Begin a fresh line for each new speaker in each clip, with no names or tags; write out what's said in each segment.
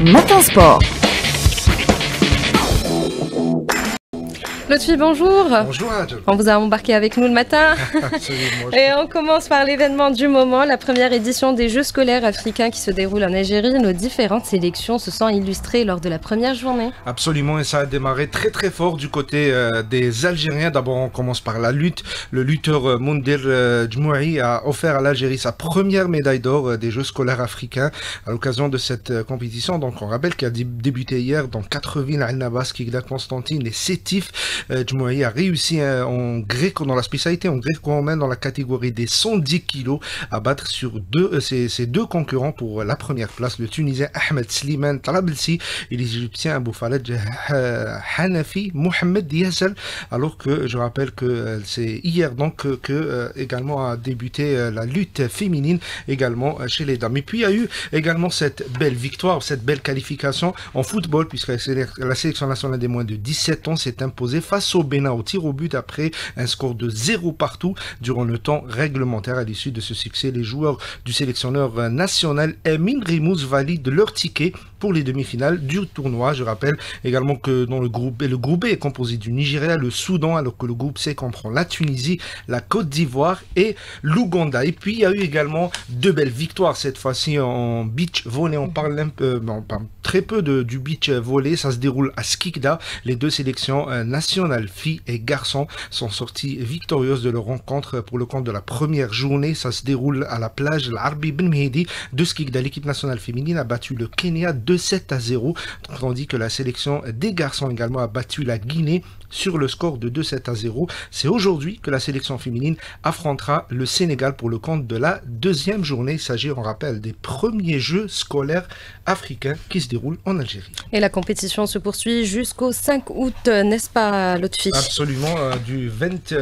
Matin Sport.
Lotfi, bonjour.
Bonjour Adjel.
On vous a embarqué avec nous le matin.
Absolument.
Et on commence par l'événement du moment, la première édition des Jeux scolaires africains qui se déroulent en Algérie. Nos différentes sélections se sont illustrées lors de la première journée.
Absolument, et ça a démarré très très fort du côté des Algériens. D'abord, on commence par la lutte. Le lutteur Moundir Djmoui a offert à l'Algérie sa première médaille d'or des Jeux scolaires africains à l'occasion de cette compétition. Donc, on rappelle qu'il a débuté hier dans 4 villes, Al-Nabas, Kigla, Constantine et Sétif. Djmoui a réussi en gréco, dans la spécialité en gréco-romaine dans la catégorie des 110 kilos à battre sur ses deux concurrents pour la première place, le Tunisien Ahmed Slimane Tarablsi et l'Égyptien Abou Faled Hanafi Mohamed Yassel. Alors que je rappelle que c'est hier donc que également a débuté la lutte féminine également chez les dames. Et puis il y a eu également cette belle victoire, cette belle qualification en football, puisque la sélection nationale des moins de 17 ans s'est imposée face au Bénin au tir au but après un score de 0 partout durant le temps réglementaire. À l'issue de ce succès, les joueurs du sélectionneur national Emin Rimouz valident leur ticket pour les demi-finales du tournoi. Je rappelle également que dans le groupe B est composé du Nigeria, le Soudan, alors que le groupe C comprend la Tunisie, la Côte d'Ivoire et l'Ouganda. Et puis il y a eu également deux belles victoires cette fois-ci en beach volley. On parle très peu du beach volley. Ça se déroule à Skikda. Les deux sélections nationales, filles et garçons, sont sorties victorieuses de leur rencontre pour le compte de la première journée. Ça se déroule à la plage l'Arbi Ben Mehdi de Skikda. L'équipe nationale féminine a battu le Kenya 2-7-0, tandis que la sélection des garçons également a battu la Guinée sur le score de 2-7-0. C'est aujourd'hui que la sélection féminine affrontera le Sénégal pour le compte de la deuxième journée. Il s'agit, on rappelle, des premiers Jeux scolaires africains qui se déroulent en Algérie.
Et la compétition se poursuit jusqu'au 5 août, n'est-ce pas, Lotfi?
Absolument,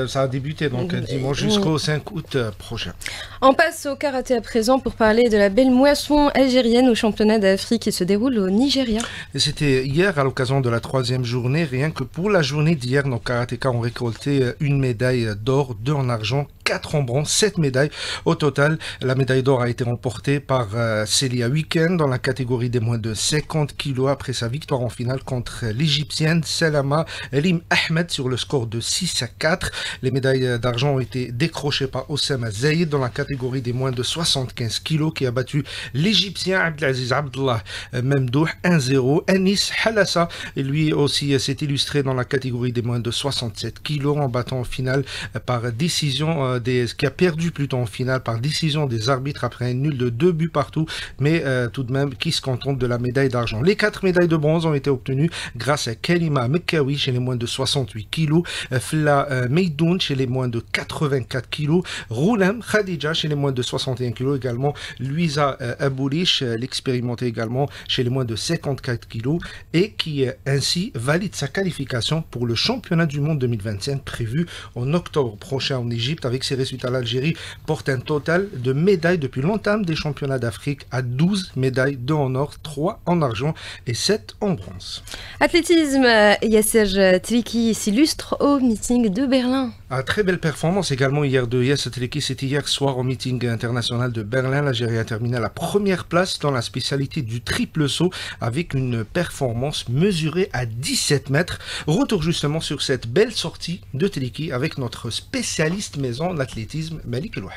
ça a débuté donc dimanche jusqu'au 5 août prochain.
On passe au karaté à présent pour parler de la belle moisson algérienne au championnat d'Afrique qui se déroule au Nigeria.
Et c'était hier à l'occasion de la troisième journée. Rien que pour la journée d'hier, nos karatékas ont récolté une médaille d'or, 2 en argent, 4 en bronze, 7 médailles. Au total, la médaille d'or a été remportée par Célia Weekend dans la catégorie des moins de 50 kilos après sa victoire en finale contre l'Égyptienne Salama Elim Ahmed sur le score de 6-4. Les médailles d'argent ont été décrochées par Oussama Zaïd dans la catégorie des moins de 75 kilos qui a battu l'Égyptien Abdelaziz Abdullah Memdouh 1-0. Anis Halassa, et lui aussi s'est illustré dans la catégorie des moins de 67 kilos en battant en finale par décision qui a perdu plutôt en finale par décision des arbitres après un nul de 2 buts partout, mais tout de même qui se contente de la médaille d'argent. Les 4 médailles de bronze ont été obtenues grâce à Kalima Mekawi chez les moins de 68 kilos, Fla Meidoun chez les moins de 84 kilos, Roulam Khadija chez les moins de 61 kilos, également Louisa Aboulish, l'expérimentée également chez les moins de 54 kilos, et qui ainsi valide sa qualification pour le championnat du monde 2025 prévu en octobre prochain en Égypte. Avec ses résultats, l'Algérie porte un total de médailles depuis l'entame des championnats d'Afrique à 12 médailles, 2 en or, 3 en argent et 7 en bronze.
Athlétisme, Yasser Triki s'illustre au meeting de Berlin.
Très belle performance également hier de Yasser Triki. C'était hier soir au meeting international de Berlin. L'Algérie a terminé à la première place dans la spécialité du triple saut avec une performance mesurée à 17 mètres. Retour justement sur cette belle sortie de Triki avec notre spécialiste maison d'athlétisme, Malik Elouhla.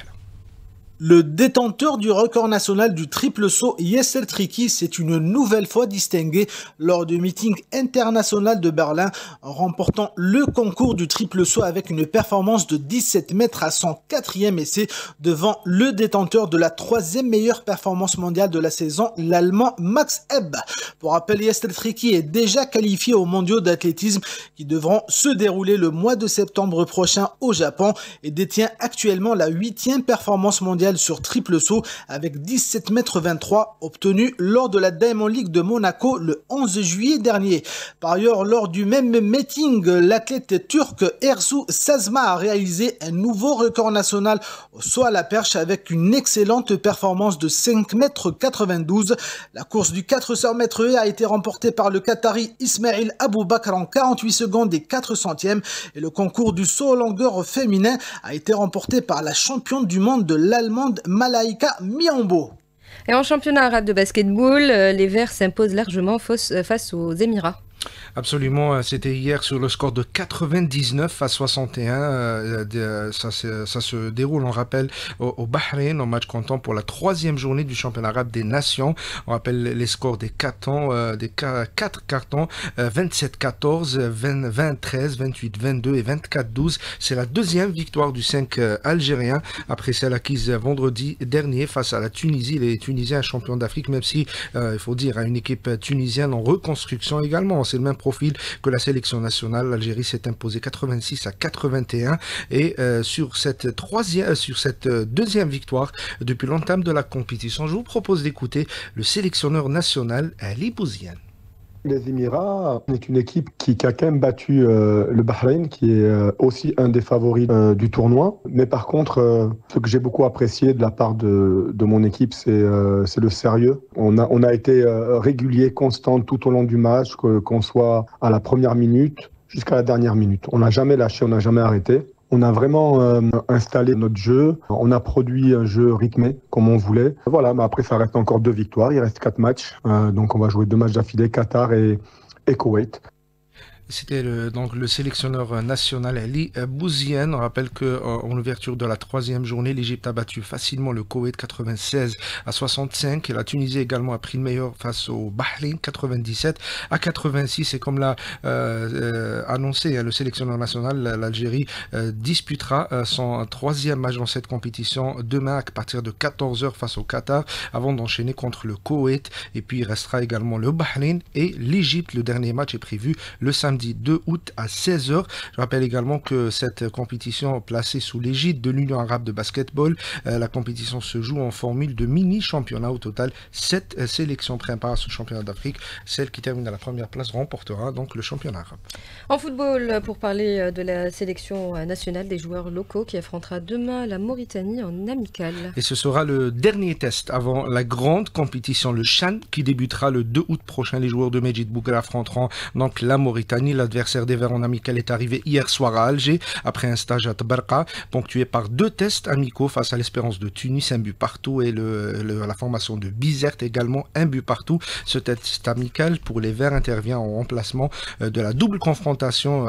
Le détenteur du record national du triple saut, Yasser Triki, s'est une nouvelle fois distingué lors du meeting international de Berlin, remportant le concours du triple saut avec une performance de 17 mètres à son 4e essai devant le détenteur de la 3e meilleure performance mondiale de la saison, l'Allemand Max Ebb. Pour rappel, Yasser Triki est déjà qualifié aux mondiaux d'athlétisme qui devront se dérouler le mois de septembre prochain au Japon et détient actuellement la 8e performance mondiale sur triple saut avec 17 mètres 23 obtenu lors de la Diamond League de Monaco le 11 juillet dernier. Par ailleurs, lors du même meeting, l'athlète turc Ersu Sazma a réalisé un nouveau record national au saut à la perche avec une excellente performance de 5 mètres 92. La course du 400 mètres haies a été remportée par le Qatari Ismail Aboubakr en 48 secondes et 4 centièmes et le concours du saut en longueur féminin a été remporté par la championne du monde de l'Allemande Malaika Miambo.
Et en championnat arabe de basketball, les Verts s'imposent largement face aux Émirats.
Absolument, c'était hier sur le score de 99 à 61. Ça se déroule, on rappelle, au Bahreïn, en match comptant pour la 3e journée du championnat arabe des nations. On rappelle les scores des 4 cartons, 27-14, 20-13, 28-22 et 24-12. C'est la 2e victoire du 5 algérien après celle acquise vendredi dernier face à la Tunisie. Les Tunisiens champions d'Afrique, même si, il faut dire, à une équipe tunisienne en reconstruction également. C'est le même profil que la sélection nationale. L'Algérie s'est imposée 86 à 81 et sur cette 2e victoire depuis l'entame de la compétition, je vous propose d'écouter le sélectionneur national Ali Bouziane.
Les Émirats est une équipe qui a quand même battu le Bahreïn, qui est aussi un des favoris du tournoi. Mais par contre, ce que j'ai beaucoup apprécié de la part de mon équipe, c'est le sérieux. On a été régulier, constant tout au long du match, qu'on soit à la première minute jusqu'à la dernière minute. On n'a jamais lâché, on n'a jamais arrêté. On a vraiment installé notre jeu, on a produit un jeu rythmé comme on voulait. Voilà, mais après ça reste encore 2 victoires, il reste 4 matchs. Donc on va jouer 2 matchs d'affilée, Qatar et Koweït.
C'était donc le sélectionneur national Ali Bouziane. On rappelle qu'en ouverture de la 3e journée, l'Égypte a battu facilement le Koweït 96 à 65 et la Tunisie également a pris le meilleur face au Bahreïn 97 à 86. Et comme l'a annoncé le sélectionneur national, l'Algérie disputera son 3e match dans cette compétition demain à partir de 14h face au Qatar avant d'enchaîner contre le Koweït. Et puis il restera également le Bahreïn et l'Égypte. Le dernier match est prévu le samedi 2 août à 16h. Je rappelle également que cette compétition placée sous l'égide de l'Union arabe de basketball, la compétition se joue en formule de mini-championnat. Au total, 7 sélections préparent ce championnat d'Afrique. Celle qui termine à la première place remportera donc le championnat arabe.
En football, pour parler de la sélection nationale des joueurs locaux qui affrontera demain la Mauritanie en amical.
Et ce sera le dernier test avant la grande compétition, le CHAN, qui débutera le 2 août prochain. Les joueurs de Medjid Bougra affronteront donc la Mauritanie. L'adversaire des Verts en amical est arrivé hier soir à Alger après un stage à Tabarka, ponctué par 2 tests amicaux face à l'Espérance de Tunis, 1 but partout, et la formation de Bizerte également, 1 but partout. Ce test amical pour les Verts intervient en remplacement de la double confrontation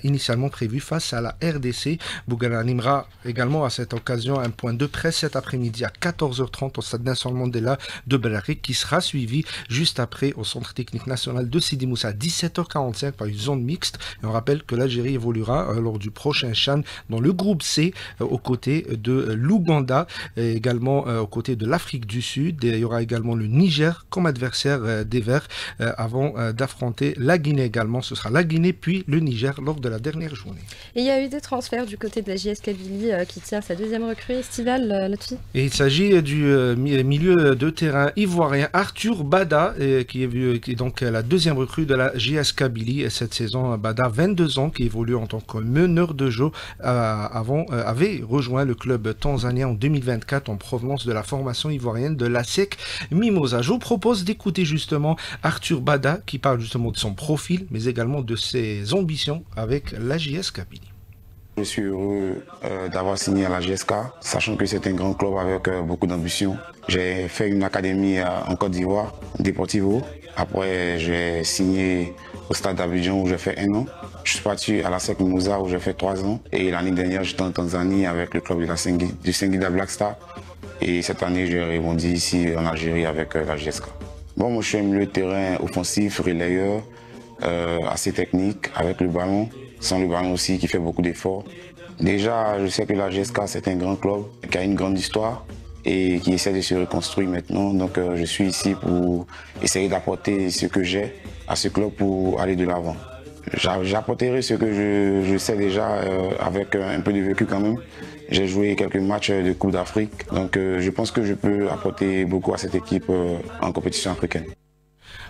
initialement prévue face à la RDC. Bougra animera également à cette occasion un point de presse cet après-midi à 14h30 au stade Nelson Mandela de Belaric, qui sera suivi juste après au centre technique national de Sidi Moussa à 17h45 par une zone mixte. Et on rappelle que l'Algérie évoluera lors du prochain CHAN dans le groupe C aux côtés de l'Ouganda et également aux côtés de l'Afrique du Sud. Et il y aura également le Niger comme adversaire des Verts avant d'affronter la Guinée également. Ce sera la Guinée puis le Niger lors de la dernière journée.
Et il y a eu des transferts du côté de la JS Kabylie qui tient sa 2e recrue estivale là-dessus.
Et il s'agit du milieu de terrain ivoirien Arthur Bada qui est donc la 2e recrue de la JS Kabylie. Et cette saison, Bada, 22 ans, qui évolue en tant que meneur de jeu, avait rejoint le club tanzanien en 2024 en provenance de la formation ivoirienne de l'ASEC Mimosa. Je vous propose d'écouter justement Arthur Bada qui parle justement de son profil, mais également de ses ambitions avec la JS Kabylie.
Je suis heureux d'avoir signé à la GSK, sachant que c'est un grand club avec beaucoup d'ambition. J'ai fait une académie en Côte d'Ivoire, Deportivo. Après, j'ai signé au Stade d'Abidjan où j'ai fait 1 an. Je suis parti à la SEC Mimosa où j'ai fait 3 ans. Et l'année dernière, j'étais en Tanzanie avec le club du Singida Black Star. Et cette année, j'ai rebondi ici en Algérie avec la GSK. Bon, moi, je suis un milieu de terrain offensif, relayeur, assez technique avec le ballon. Sans le ballon aussi, qui fait beaucoup d'efforts. Déjà, je sais que la GSK, c'est un grand club qui a une grande histoire et qui essaie de se reconstruire maintenant. Donc, je suis ici pour essayer d'apporter ce que j'ai à ce club pour aller de l'avant. J'apporterai ce que je sais déjà avec un peu de vécu quand même. J'ai joué quelques matchs de Coupe d'Afrique. Donc, je pense que je peux apporter beaucoup à cette équipe en compétition africaine.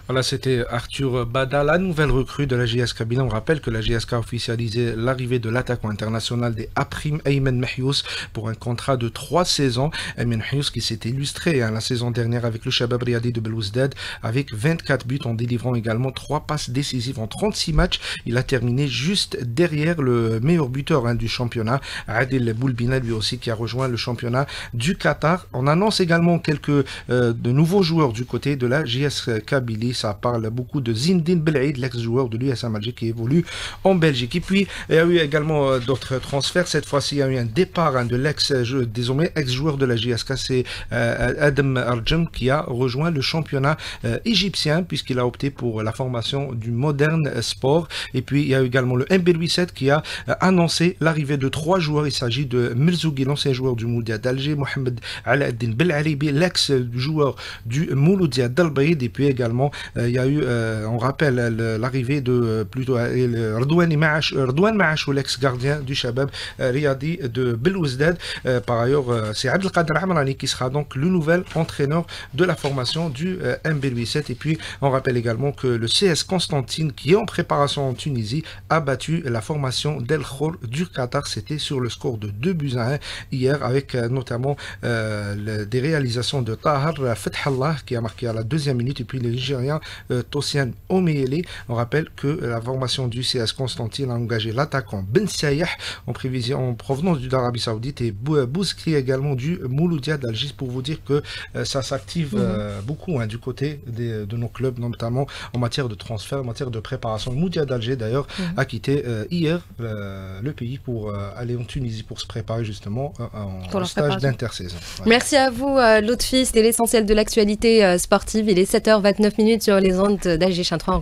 Voilà, c'était Arthur Bada, la nouvelle recrue de la JS Kabylie. On rappelle que la JSK a officialisé l'arrivée de l'attaquant international des Aprim, Ayman Mahious, pour un contrat de 3 saisons. Ayman Mahious qui s'est illustré la saison dernière avec le Shabab Riyadi de Belouizdad avec 24 buts en délivrant également 3 passes décisives en 36 matchs. Il a terminé juste derrière le meilleur buteur du championnat, Adil Boulbina, lui aussi qui a rejoint le championnat du Qatar. On annonce également quelques de nouveaux joueurs du côté de la JS Kabylie. Ça parle beaucoup de Zindine Belaïd, l'ex-joueur de l'USM Alger qui évolue en Belgique. Et puis, il y a eu également d'autres transferts. Cette fois-ci, il y a eu un départ de désormais ex-joueur de la JSK, c'est Adam Arjem qui a rejoint le championnat égyptien puisqu'il a opté pour la formation du Modern Sport. Et puis, il y a également le MB87 qui a annoncé l'arrivée de 3 joueurs. Il s'agit de Mirzougi, l'ancien joueur du Mouloudia d'Alger, Mohamed Alaeddin Belalibi, l'ex-joueur du Mouloudia d'Al-Baïd. Et puis également, il y a eu, on rappelle, l'arrivée de plutôt Rdouane Mahachou, l'ex-gardien du Shabab Riyadi de Belouizdad. Par ailleurs, c'est Abdelkader Amrani qui sera donc le nouvel entraîneur de la formation du MB87. Et puis, on rappelle également que le CS Constantine, qui est en préparation en Tunisie, a battu la formation d'El Khor du Qatar. C'était sur le score de 2-1 hier, avec notamment des réalisations de Tahar Fethallah qui a marqué à la 2e minute, et puis le Nigérien Tossian Omeele. On rappelle que la formation du CS Constantine a engagé l'attaquant Ben Sayah en provenance d'Arabie Saoudite et Bouzkri également du Mouloudia d'Alger, pour vous dire que ça s'active beaucoup du côté de nos clubs, notamment en matière de transfert, en matière de préparation. Le Mouloudia d'Alger d'ailleurs a quitté hier le pays pour aller en Tunisie pour se préparer justement en stage d'intersaison. Ouais.
Merci à vous Lotfi, c'était l'essentiel de l'actualité sportive. Il est 7h29 sur les ondes d'AG3.